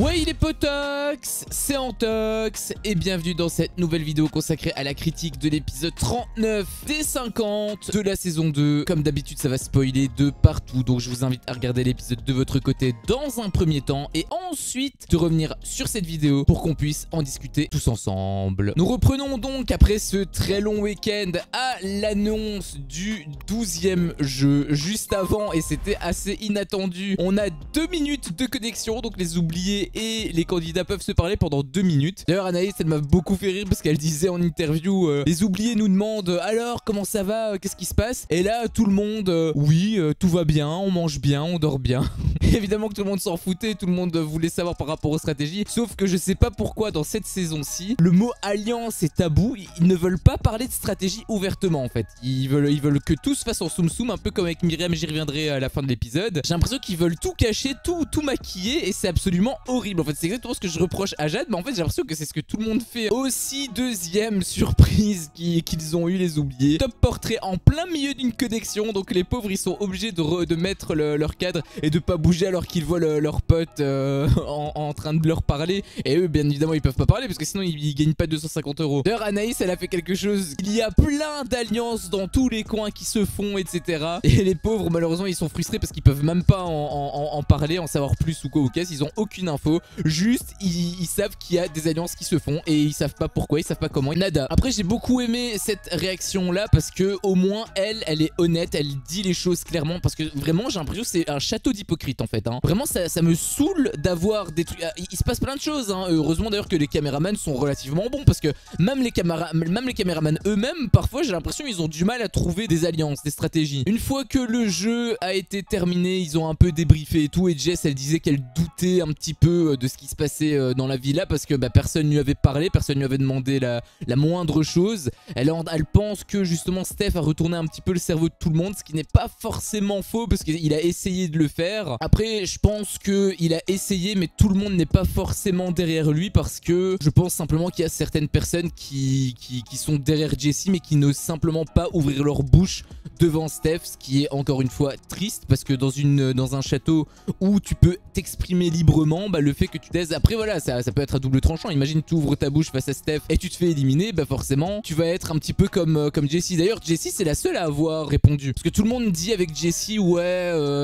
Ouais, il est potox, c'est Antox et bienvenue dans cette nouvelle vidéo consacrée à la critique de l'épisode 39 des 50 de la saison 2. Comme d'habitude, ça va spoiler de partout, donc je vous invite à regarder l'épisode de votre côté dans un premier temps et ensuite de revenir sur cette vidéo pour qu'on puisse en discuter tous ensemble. Nous reprenons donc après ce très long week-end à l'annonce du 12e jeu. Juste avant, et c'était assez inattendu, on a 2 minutes de connexion, donc les oubliés et les candidats peuvent se parler pendant 2 minutes. D'ailleurs Anaïs, elle m'a beaucoup fait rire parce qu'elle disait en interview les oubliés nous demandent alors comment ça va, qu'est-ce qui se passe, et là tout le monde oui, tout va bien, on mange bien, on dort bien. Évidemment que tout le monde s'en foutait, tout le monde voulait savoir par rapport aux stratégies, sauf que je sais pas pourquoi dans cette saison-ci le mot alliance est tabou. Ils ne veulent pas parler de stratégie ouvertement en fait. Ils veulent que tout se fasse en soum soum, un peu comme avec Myriam, j'y reviendrai à la fin de l'épisode. J'ai l'impression qu'ils veulent tout cacher, tout maquiller, et c'est absolument horrible. En fait, c'est exactement ce que je reproche à Jade, mais en fait, j'ai l'impression que c'est ce que tout le monde fait. Aussi, deuxième surprise qu'ils ont eu les oubliés. Top portrait en plein milieu d'une connexion, donc les pauvres, ils sont obligés de mettre leur cadre et de pas bouger alors qu'ils voient leur pote en train de leur parler. Et eux, bien évidemment, ils peuvent pas parler parce que sinon, ils gagnent pas 250 €. D'ailleurs, Anaïs, elle a fait quelque chose. Il y a plein d'alliances dans tous les coins qui se font, etc. Et les pauvres, malheureusement, ils sont frustrés parce qu'ils peuvent même pas en parler, en savoir plus ou quoi ou qu'est-ce. Ils ont aucune info. Juste, ils savent qu'il y a des alliances qui se font et ils savent pas pourquoi, ils savent pas comment. Nada. Après, j'ai beaucoup aimé cette réaction-là parce que au moins, elle est honnête, elle dit les choses clairement parce que vraiment, j'ai l'impression que c'est un château d'hypocrite en fait. Vraiment, ça me saoule d'avoir des trucs. Il se passe plein de choses. Heureusement d'ailleurs que les caméramans sont relativement bons parce que même les caméramans eux-mêmes, parfois, j'ai l'impression qu'ils ont du mal à trouver des alliances, des stratégies. Une fois que le jeu a été terminé, ils ont un peu débriefé et tout. Et Jess, elle disait qu'elle doutait un petit peu de ce qui se passait dans la villa parce que personne ne lui avait parlé, personne ne lui avait demandé la moindre chose. Elle pense que justement Steph a retourné un petit peu le cerveau de tout le monde, ce qui n'est pas forcément faux parce qu'il a essayé de le faire. Après, je pense qu'il a essayé, mais tout le monde n'est pas forcément derrière lui parce que je pense simplement qu'il y a certaines personnes qui sont derrière Jessie mais qui n'osent simplement pas ouvrir leur bouche devant Steph, ce qui est encore une fois triste parce que dans un château où tu peux t'exprimer librement, le fait que tu taises, après voilà, ça peut être à double tranchant. Imagine tu ouvres ta bouche face à Steph et tu te fais éliminer, forcément tu vas être un petit peu comme Jessie. D'ailleurs Jessie c'est la seule à avoir répondu parce que tout le monde dit avec Jessie ouais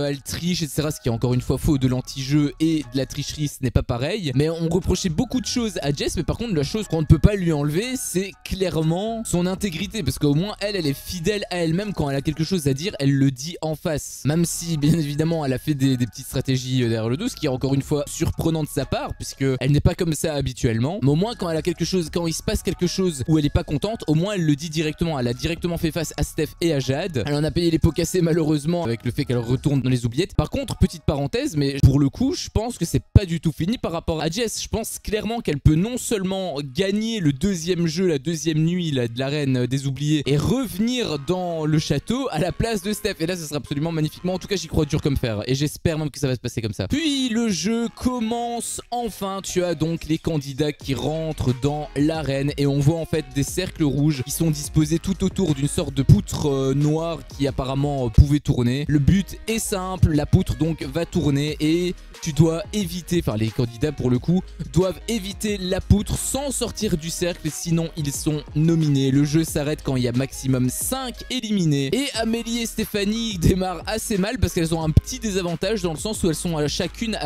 elle triche etc, ce qui est encore une fois faux. De l'anti-jeu et de la tricherie ce n'est pas pareil, mais on reprochait beaucoup de choses à Jess, mais par contre la chose qu'on ne peut pas lui enlever c'est clairement son intégrité parce qu'au moins elle est fidèle à elle-même. Quand elle a quelque chose à dire elle le dit en face, même si bien évidemment elle a fait des petites stratégies derrière le dos, ce qui est encore une fois surprenant de sa part puisque elle n'est pas comme ça habituellement, mais au moins quand elle a quelque chose, quand il se passe quelque chose où elle est pas contente, au moins elle le dit directement. Elle a directement fait face à Steph et à Jade. Elle en a payé les pots cassés malheureusement avec le fait qu'elle retourne dans les oubliettes. Par contre, petite parenthèse, mais pour le coup je pense que c'est pas du tout fini par rapport à Jess. Je pense clairement qu'elle peut non seulement gagner le deuxième jeu, la deuxième nuit de l'arène des oubliés et revenir dans le château à la place de Steph, et là ce sera absolument magnifiquement. En tout cas j'y crois dur comme fer et j'espère même que ça va se passer comme ça. Puis le jeu commence enfin. Tu as donc les candidats qui rentrent dans l'arène et on voit en fait des cercles rouges qui sont disposés tout autour d'une sorte de poutre noire qui apparemment pouvait tourner. Le but est simple, la poutre donc va tourner et tu dois éviter, enfin les candidats pour le coup doivent éviter la poutre sans sortir du cercle, sinon ils sont nominés. Le jeu s'arrête quand il y a maximum 5 éliminés et Amélie et Stéphanie démarrent assez mal parce qu'elles ont un petit désavantage dans le sens où elles sont chacune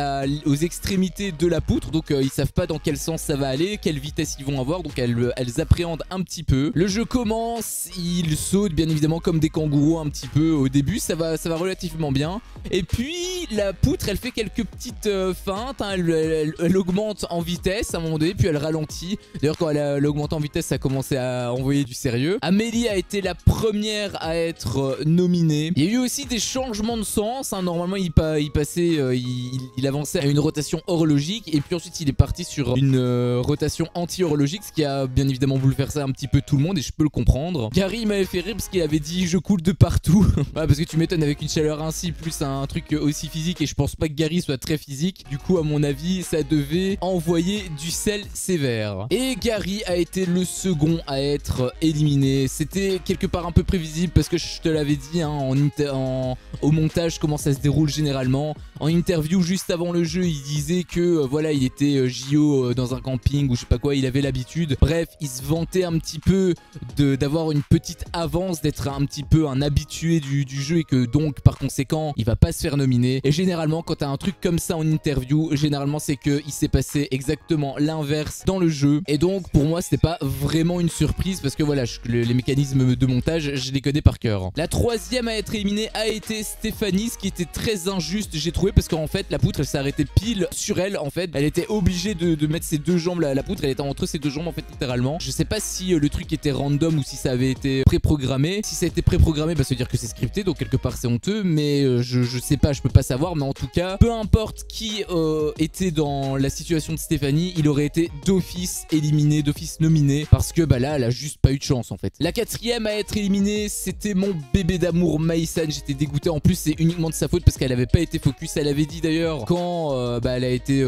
aux extrémités de la poutre, donc ils savent pas dans quel sens ça va aller, quelle vitesse ils vont avoir, donc elles appréhendent un petit peu. Le jeu commence, ils sautent bien évidemment comme des kangourous un petit peu au début, ça va relativement bien, et puis la poutre elle fait quelques petites feintes, elle augmente en vitesse à un moment donné puis elle ralentit. D'ailleurs quand elle augmente en vitesse ça a commencé à envoyer du sérieux. Amélie a été la première à être nominée. Il y a eu aussi des changements de sens, normalement il passait, il avançait à une rotation horologique et puis ensuite il est parti sur une rotation anti-horologique, ce qui a bien évidemment voulu faire ça un petit peu tout le monde et je peux le comprendre. Gary m'avait fait rire parce qu'il avait dit je coule de partout. Voilà, parce que tu m'étonnes avec une chaleur ainsi plus un truc aussi physique, et je pense pas que Gary soit très physique, du coup à mon avis ça devait envoyer du sel sévère. Et Gary a été le second à être éliminé. C'était quelque part un peu prévisible parce que je je te l'avais dit hein, au montage comment ça se déroule généralement. En interview juste avant le jeu, il disait que voilà, il était JO dans un camping ou je sais pas quoi, il avait l'habitude. Bref, il se vantait un petit peu d'avoir une petite avance, d'être un petit peu un habitué du jeu et que donc par conséquent, il va pas se faire nominer. Et généralement, quand t'as un truc comme ça en interview, généralement c'est qu'il s'est passé exactement l'inverse dans le jeu. Et donc pour moi, c'était pas vraiment une surprise parce que voilà, les mécanismes de montage, je les connais par cœur. La troisième à être éliminée a été Stéphanie, ce qui était très injuste, j'ai trouvé, parce qu'en fait, la poutre, elle s'est arrêtée pile sur elle, en fait. Elle était obligée de mettre ses deux jambes, la poutre, elle était entre ses deux jambes, en fait, littéralement. Je sais pas si le truc était random ou si ça avait été préprogrammé. Si ça a été préprogrammé, bah, ça veut dire que c'est scripté, donc quelque part, c'est honteux, mais je sais pas, je peux pas savoir, mais en tout cas, peu importe qui était dans la situation de Stéphanie, il aurait été d'office éliminé, d'office nominé, parce que bah là, elle a juste pas eu de chance, en fait. La quatrième à être éliminée, c'était mon bébé d'amour Maïsan. J'étais dégoûté. En plus, c'est uniquement de sa faute parce qu'elle avait pas été focus. Elle avait dit d'ailleurs quand elle a été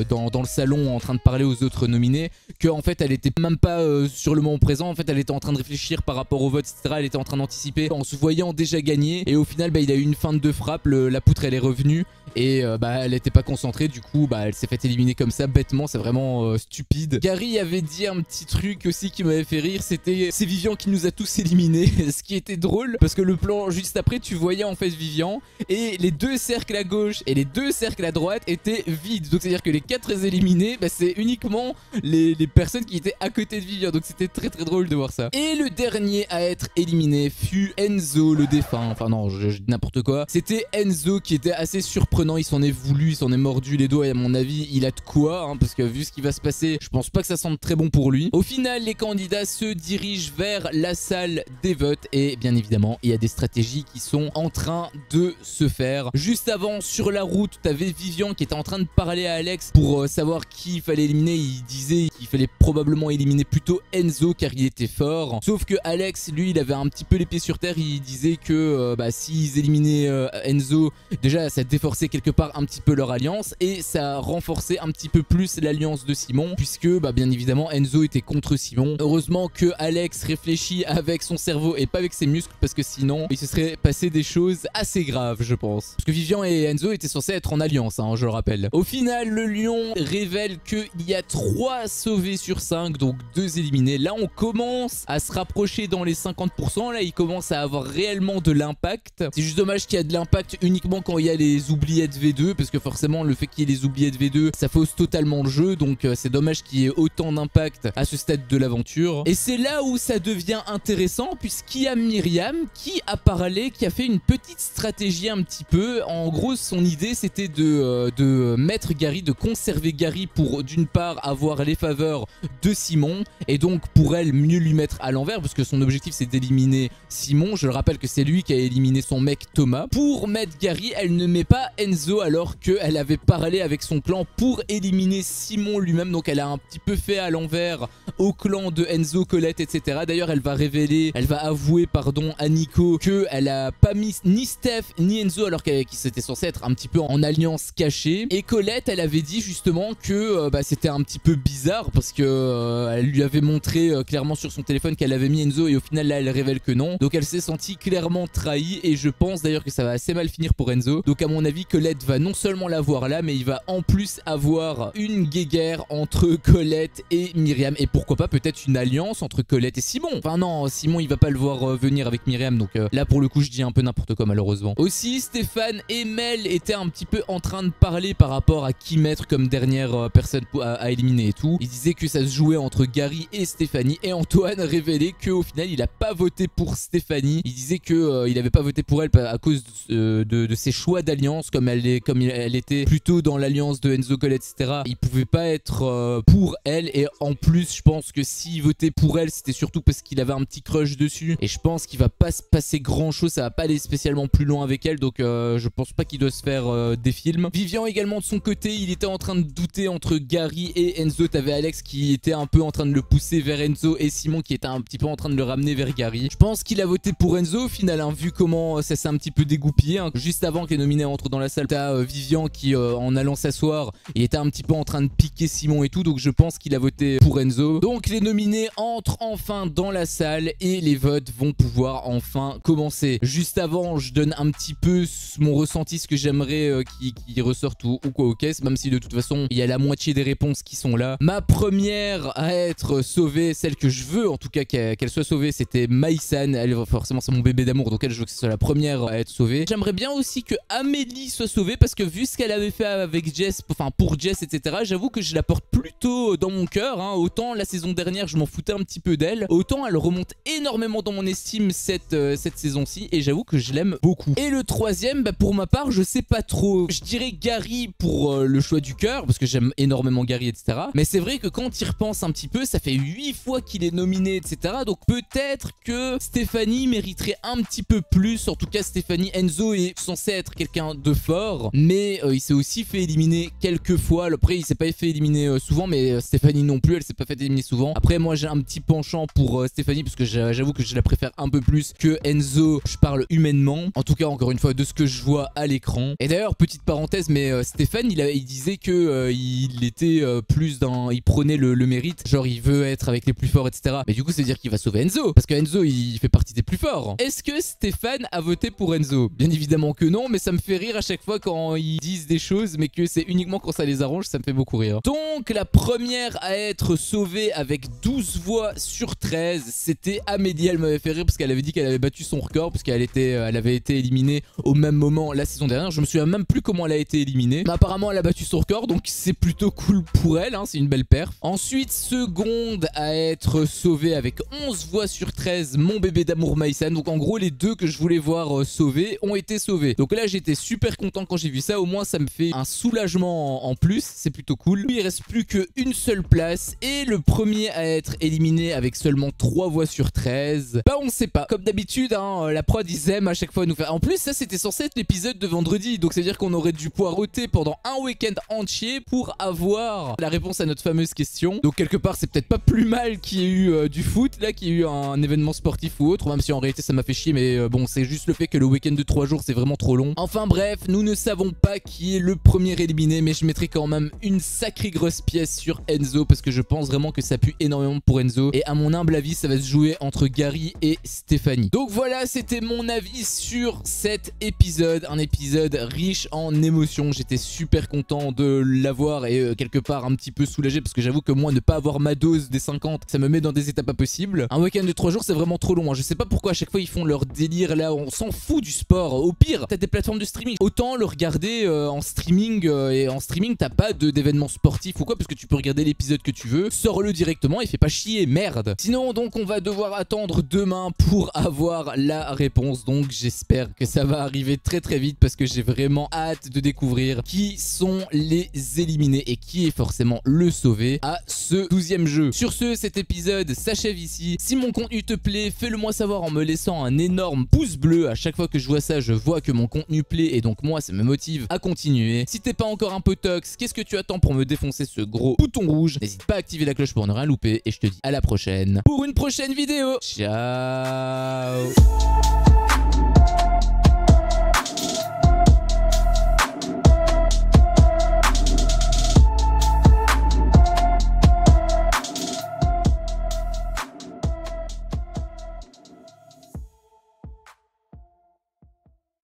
dans le salon en train de parler aux autres nominés que en fait elle était même pas sur le moment présent. En fait, elle était en train de réfléchir par rapport au vote, etc. Elle était en train d'anticiper en se voyant déjà gagner. Et au final, il a eu une feinte de frappe. La poutre, elle est revenue et elle était pas concentrée. Du coup, elle s'est fait éliminer comme ça bêtement. C'est vraiment stupide. Gary avait dit un petit truc aussi qui m'avait fait rire. C'était c'est Vivian qui nous a tous éliminés. Ce qui était drôle parce que le plan juste après, tu voyais en fait Vivian et les deux cercles à gauche et les deux cercles à droite étaient vides. Donc c'est à dire que les 4 éliminés, c'est uniquement les personnes qui étaient à côté de Vivian. Donc c'était très très drôle de voir ça. Et le dernier à être éliminé fut Enzo le défunt. Enfin non, je dis n'importe quoi. C'était Enzo qui était assez surprenant. Il s'en est voulu, il s'en est mordu les doigts et à mon avis il a de quoi hein, parce que vu ce qui va se passer, je pense pas que ça sente très bon pour lui. Au final, les candidats se dirigent vers la salle des votes et bien évidemment il y a des stratégies qui sont en train de se faire. Juste avant, sur la route, t'avais Vivian qui était en train de parler à Alex pour savoir qui il fallait éliminer. Il disait qu'il fallait probablement éliminer plutôt Enzo car il était fort. Sauf que Alex, lui, il avait un petit peu les pieds sur terre. Il disait que s'ils éliminaient Enzo, déjà ça déforçait quelque part un petit peu leur alliance et ça renforçait un petit peu plus l'alliance de Simon puisque bien évidemment Enzo était contre Simon. Heureusement que Alex réfléchit avec son cerveau et pas avec ses muscles parce que sinon il se serait passé des choses assez graves je pense. Parce que Vivian et Enzo étaient censés être en alliance hein, je le rappelle. Au final le lion révèle qu'il y a 3 sauvés sur 5 donc 2 éliminés. Là on commence à se rapprocher dans les 50%. Là il commence à avoir réellement de l'impact. C'est juste dommage qu'il y a de l'impact uniquement quand il y a les oubliettes V2 parce que forcément le fait qu'il y ait les oubliettes V2 ça fausse totalement le jeu donc c'est dommage qu'il y ait autant d'impact à ce stade de l'aventure. Et c'est là où ça devient intéressant puisqu'il y a Myriam qui a parlé, qui a fait une petite stratégie un petit peu. En gros son idée c'était de mettre Gary, de conserver Gary pour d'une part avoir les faveurs de Simon et donc pour elle mieux lui mettre à l'envers parce que son objectif c'est d'éliminer Simon. Je le rappelle que c'est lui qui a éliminé son mec Thomas. Pour mettre Gary, elle ne met pas Enzo alors qu'elle avait parlé avec son clan pour éliminer Simon lui-même. Donc elle a un petit peu fait à l'envers au clan de Enzo, Colette, etc. D'ailleurs elle va révéler, elle va avouer pardon à Nico qu'elle a pas mis ni Steph ni Enzo alors qu'ils étaient censés être un petit peu en alliance cachée. Et Colette elle avait dit justement que c'était un petit peu bizarre parce que elle lui avait montré clairement sur son téléphone qu'elle avait mis Enzo et au final là elle révèle que non. Donc elle s'est sentie clairement trahie et je pense d'ailleurs que ça va assez mal finir pour Enzo. Donc à mon avis Colette va non seulement l'avoir là mais il va en plus avoir une guéguerre entre Colette et Myriam et pourquoi pas peut-être une alliance entre Colette et Simon. Enfin non, Simon il va pas le voir venir avec Myriam donc là pour le coup je dis un peu n'importe quoi malheureusement. Aussi Stéphane et Mel étaient un petit peu en train de parler par rapport à qui mettre comme dernière personne à éliminer et tout. Ils disaient que ça se jouait entre Gary et Stéphanie et Antoine révélait qu'au final il a pas voté pour Stéphanie. Il disait que il avait pas voté pour elle à cause de ses choix d'alliance comme elle était plutôt dans l'alliance de Enzo, Colette, etc. Il pouvait pas être pour elle et en plus je pense que s'il votait pour elle c'était surtout parce qu'il avait un petit crush dessus et je pense qu'il va pas se passer grand chose, ça va pas aller spécialement plus loin avec elle donc je pense pas qu'il doit se faire des films. Vivian également de son côté il était en train de douter entre Gary et Enzo. T'avais Alex qui était un peu en train de le pousser vers Enzo et Simon qui était un petit peu en train de le ramener vers Gary. Je pense qu'il a voté pour Enzo au final hein, vu comment ça s'est un petit peu dégoupillé hein. Juste avant que les nominés entrent dans la salle t'as Vivian qui en allant s'asseoir il était un petit peu en train de piquer Simon et tout donc je pense qu'il a voté pour Enzo. Donc les nominés entrent enfin dans la salle et les votes vont pouvoir enfin commencer. Juste avant, je donne un petit peu mon ressenti, ce que j'aimerais qui ressorte ou quoi au caisse, même si de toute façon, il y a la moitié des réponses qui sont là. Ma première à être sauvée, celle que je veux en tout cas qu'elle soit sauvée, c'était Mai-san. Elle, forcément, c'est mon bébé d'amour, donc elle, je veux que ce soit la première à être sauvée. J'aimerais bien aussi que Amélie soit sauvée parce que vu ce qu'elle avait fait avec Jess, enfin pour Jess, etc., j'avoue que je la porte plutôt dans mon cœur. Hein. Autant la saison dernière, je m'en foutais un petit peu d'elle, autant elle remonte énormément dans mon estime cette saison-ci et j'avoue que je l'aime beaucoup. Et le troisième, bah, pour ma part, je sais pas trop. Je dirais Gary pour le choix du cœur parce que j'aime énormément Gary, etc. Mais c'est vrai que quand il repense un petit peu, ça fait 8 fois qu'il est nominé, etc. Donc peut-être que Stéphanie mériterait un petit peu plus. En tout cas, Stéphanie, Enzo est censé être quelqu'un de fort, mais il s'est aussi fait éliminer quelques fois. Après, il s'est pas fait éliminer souvent, mais Stéphanie non plus, elle s'est pas fait éliminer souvent. Après, moi, j'ai un petit penchant pour Stéphanie parce que j'avoue que je la préfère un peu plus que Enzo. Je parle humainement. En tout cas, encore une fois, de ce que je vois à l'écran. Et d'ailleurs, petite parenthèse, mais Stéphane, il disait que il était plus dans... Il prenait le mérite. Genre, il veut être avec les plus forts, etc. Mais du coup, c'est dire qu'il va sauver Enzo. Parce que Enzo, il fait partie des plus forts. Est-ce que Stéphane a voté pour Enzo? Bien évidemment que non, mais ça me fait rire à chaque fois quand ils disent des choses, mais que c'est uniquement quand ça les arrange, ça me fait beaucoup rire. Donc, la première à être sauvée avec 12 voix sur 13, c'était Amélie. Elle m'avait fait rire parce qu'elle avait dit qu'elle avait battu son record, parce qu'elle avait été éliminée au même moment la saison dernière. Je me souviens même plus comment elle a été éliminée. Mais apparemment, elle a battu son record, donc c'est plutôt cool pour elle, hein, c'est une belle perf. Ensuite, seconde à être sauvée avec 11 voix sur 13, mon bébé d'amour Mai-san. Donc en gros, les deux que je voulais voir sauvés ont été sauvés. Donc là, j'étais super content quand j'ai vu ça. Au moins, ça me fait un soulagement en plus. C'est plutôt cool. Il reste plus qu'une seule place. Et le premier à être éliminé avec seulement 3 voix sur 13, bah on sait pas. Comme d'habitude, hein, la prod, ils aiment à chaque fois nous faire... En plus, ça, c'était censé être l'épisode de vendredi. Donc, c'est-à-dire qu'on aurait dû poireauter pendant un week-end entier pour avoir la réponse à notre fameuse question. Donc, quelque part, c'est peut-être pas plus mal qu'il y ait eu du foot, là, qu'il y ait eu un événement sportif ou autre. Même si en réalité, ça m'a fait chier. Mais bon, c'est juste le fait que le week-end de 3 jours, c'est vraiment trop long. Enfin, bref, nous ne savons pas qui est le premier éliminé. Mais je mettrai quand même une sacrée grosse pièce sur Enzo parce que je pense vraiment que ça pue énormément pour Enzo. Et à mon humble avis, ça va se jouer entre Gary et Stéphanie. Donc voilà, c'était mon avis sur cet épisode. Un épisode riche en émotions. J'étais super content de l'avoir et quelque part un petit peu soulagé parce que j'avoue que moi, ne pas avoir ma dose des 50, ça me met dans des états pas possibles. Un week-end de 3 jours, c'est vraiment trop long. Hein. Je sais pas pourquoi à chaque fois ils font leur délire là. On s'en fout du sport. Au pire, t'as des plateformes de streaming. Autant le regarder en streaming et en streaming, t'as pas d'événements sportifs ou quoi parce que tu peux regarder l'épisode que tu veux. Sors-le directement et fais pas chier, merde. Sinon, donc, on va devoir attendre demain pour avoir la réponse. Donc, j'espère que ça va arriver très très vite parce que j'ai vraiment hâte de découvrir qui sont les éliminés et qui est forcément le sauvé à ce 12e jeu. Sur ce, cet épisode s'achève ici. Si mon contenu te plaît, fais-le moi savoir en me laissant un énorme pouce bleu. À chaque fois que je vois ça, je vois que mon contenu plaît et donc moi, ça me motive à continuer. Si t'es pas encore un peu tox, qu'est-ce que tu attends pour me défoncer ce gros bouton rouge? N'hésite pas à activer la cloche pour ne rien louper et je te dis à la prochaine pour une prochaine vidéo. Ciao.